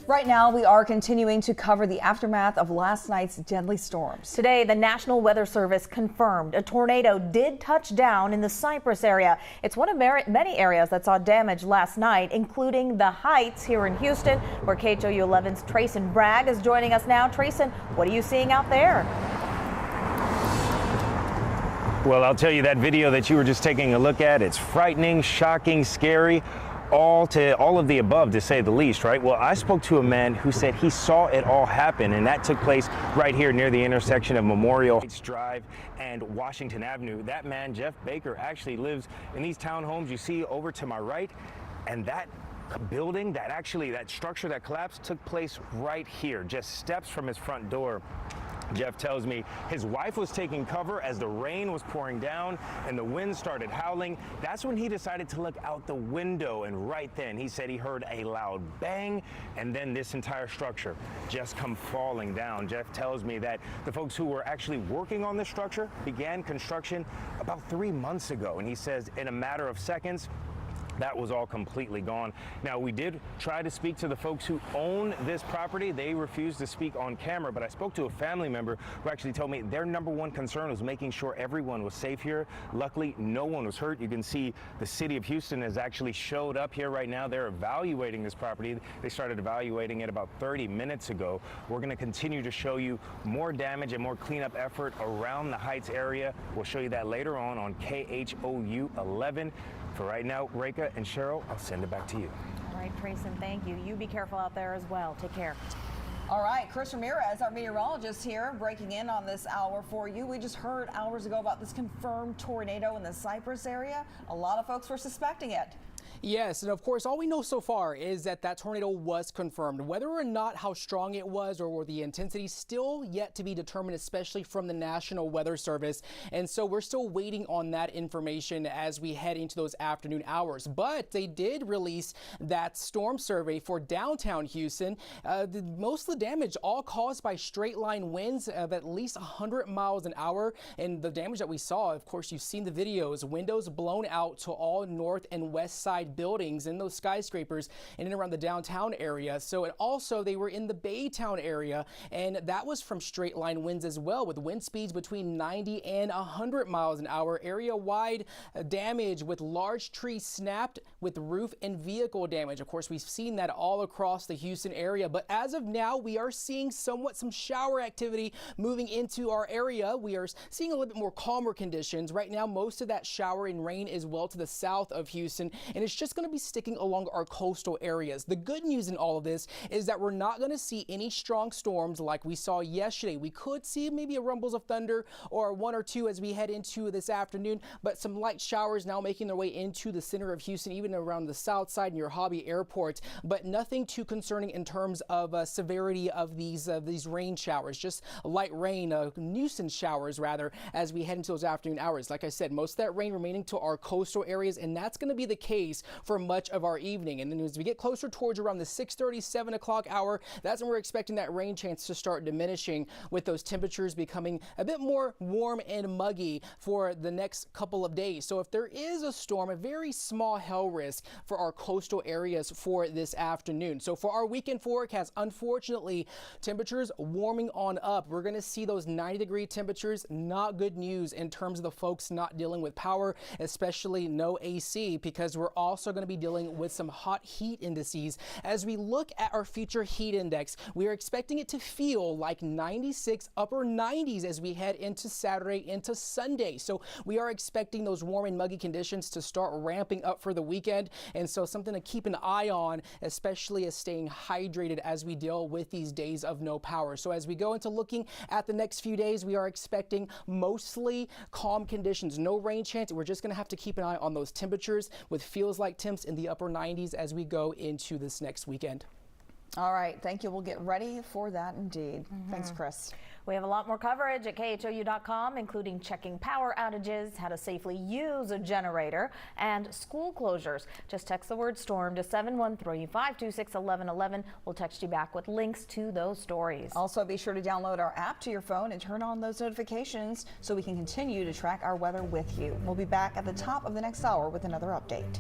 Right now, we are continuing to cover the aftermath of last night's deadly storms. Today, the National Weather Service confirmed a tornado did touch down in the Cypress area. It's one of many areas that saw damage last night, including the Heights here in Houston, where KHOU 11's Trayson Bragg is joining us now. Trayson, what are you seeing out there? Well, I'll tell you, that video that you were just taking a look at, it's frightening, shocking, scary. All of the above, to say the least, right? Well, I spoke to a man who said he saw it all happen, and that took place right here near the intersection of Memorial Heights Drive and Washington Avenue. That man, Jeff Baker, actually lives in these townhomes you see over to my right, and that building, that structure that collapsed took place right here, just steps from his front door. Jeff tells me his wife was taking cover as the rain was pouring down and the wind started howling. That's when he decided to look out the window, and right then he said he heard a loud bang, and then this entire structure just come falling down. Jeff tells me that the folks who were actually working on this structure began construction about 3 months ago, and he says in a matter of seconds, that was all completely gone. Now, we did try to speak to the folks who own this property. They refused to speak on camera, but I spoke to a family member who actually told me their number one concern was making sure everyone was safe here. Luckily, no one was hurt. You can see the city of Houston has actually showed up here right now. They're evaluating this property. They started evaluating it about 30 minutes ago. We're going to continue to show you more damage and more cleanup effort around the Heights area. We'll show you that later on KHOU 11. For right now, Reka and Cheryl, I'll send it back to you. All right, Trayson, thank you. You be careful out there as well. Take care. All right, Chris Ramirez, our meteorologist here, breaking in on this hour for you. We just heard hours ago about this confirmed tornado in the Cypress area. A lot of folks were suspecting it. Yes, and of course, all we know so far is that tornado was confirmed. Whether or not how strong it was or the intensity still yet to be determined, especially from the National Weather Service. And so we're still waiting on that information as we head into those afternoon hours. But they did release that storm survey for downtown Houston. Most of the damage all caused by straight line winds of at least 100 miles an hour. And the damage that we saw, of course, you've seen the videos, windows blown out to all north and west side buildings in those skyscrapers in and around the downtown area. So, and also they were in the Baytown area, and that was from straight line winds as well, with wind speeds between 90 and 100 miles an hour. Area wide damage with large trees snapped, with roof and vehicle damage. Of course, we've seen that all across the Houston area, but as of now, we are seeing some shower activity moving into our area. We are seeing a little bit more calmer conditions. Right now, most of that shower and rain is well to the south of Houston, and it's just going to be sticking along our coastal areas. The good news in all of this is that we're not going to see any strong storms like we saw yesterday. We could see maybe a rumbles of thunder or one or two as we head into this afternoon, but some light showers now making their way into the center of Houston, even around the south side near Hobby Airport, but nothing too concerning in terms of severity of these rain showers, just light rain, nuisance showers rather, as we head into those afternoon hours. Like I said, most of that rain remaining to our coastal areas, and that's going to be the case for much of our evening. And then as we get closer towards around the 6:30, 7 o'clock hour, that's when we're expecting that rain chance to start diminishing, with those temperatures becoming a bit more warm and muggy for the next couple of days. So if there is a storm, a very small hail risk for our coastal areas for this afternoon. So for our weekend forecast, unfortunately, temperatures warming on up. We're going to see those 90-degree temperatures. Not good news in terms of the folks not dealing with power, especially no AC, because we're also going to be dealing with some hot heat indices. As we look at our future heat index, we are expecting it to feel like 96, upper 90s as we head into Saturday, into Sunday. So we are expecting those warm and muggy conditions to start ramping up for the weekend. And so something to keep an eye on, especially as staying hydrated as we deal with these days of no power. So as we go into looking at the next few days, we are expecting mostly calm conditions, no rain chance. We're just going to have to keep an eye on those temperatures, with feels like temps in the upper 90s as we go into this next weekend. All right, thank you. We'll get ready for that indeed. Thanks, Chris. We have a lot more coverage at KHOU.com, including checking power outages, how to safely use a generator, and school closures. Just text the word storm to 713-526-1111. We'll text you back with links to those stories. Also, be sure to download our app to your phone and turn on those notifications so we can continue to track our weather with you. We'll be back at the top of the next hour with another update.